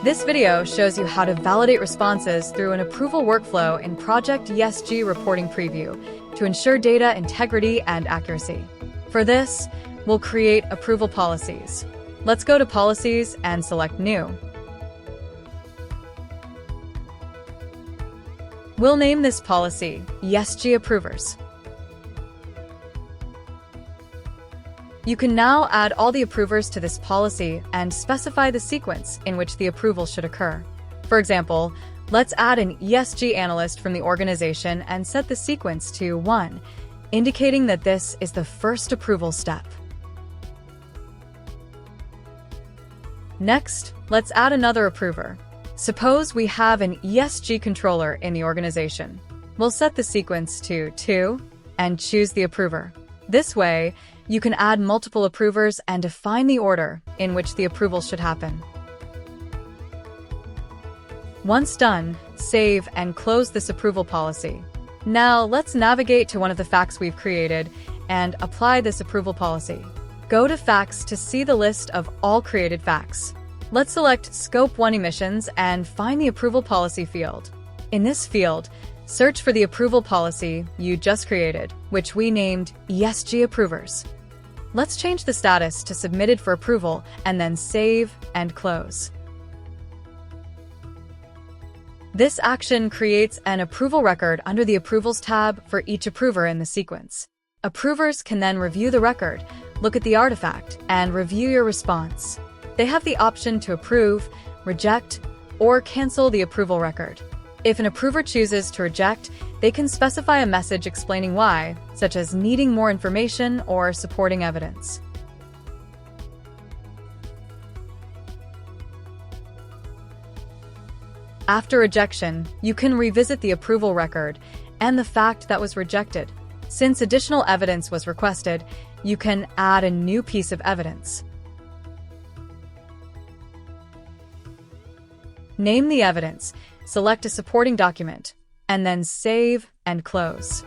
This video shows you how to validate responses through an approval workflow in Project ESG Reporting Preview to ensure data integrity and accuracy. For this, we'll create approval policies. Let's go to Policies and select New. We'll name this policy ESG Approvers. You can now add all the approvers to this policy and specify the sequence in which the approval should occur. For example, let's add an ESG analyst from the organization and set the sequence to 1, indicating that this is the first approval step. Next, let's add another approver. Suppose we have an ESG controller in the organization. We'll set the sequence to 2 and choose the approver. This way, you can add multiple approvers and define the order in which the approval should happen. Once done, save and close this approval policy. Now let's navigate to one of the facts we've created and apply this approval policy. Go to Facts to see the list of all created facts. Let's select Scope 1 emissions and find the approval policy field. In this field, search for the approval policy you just created, which we named ESG Approvers. Let's change the status to Submitted for Approval and then save and close. This action creates an approval record under the Approvals tab for each approver in the sequence. Approvers can then review the record, look at the artifact, and review your response. They have the option to approve, reject, or cancel the approval record. If an approver chooses to reject, they can specify a message explaining why, such as needing more information or supporting evidence. After rejection, you can revisit the approval record and the fact that was rejected. Since additional evidence was requested, you can add a new piece of evidence. Name the evidence, select a supporting document, and then save and close.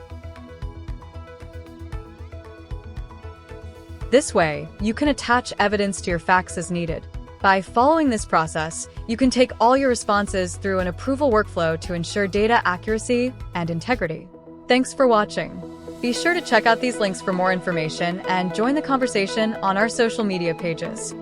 This way, you can attach evidence to your facts as needed. By following this process, you can take all your responses through an approval workflow to ensure data accuracy and integrity. Thanks for watching. Be sure to check out these links for more information and join the conversation on our social media pages.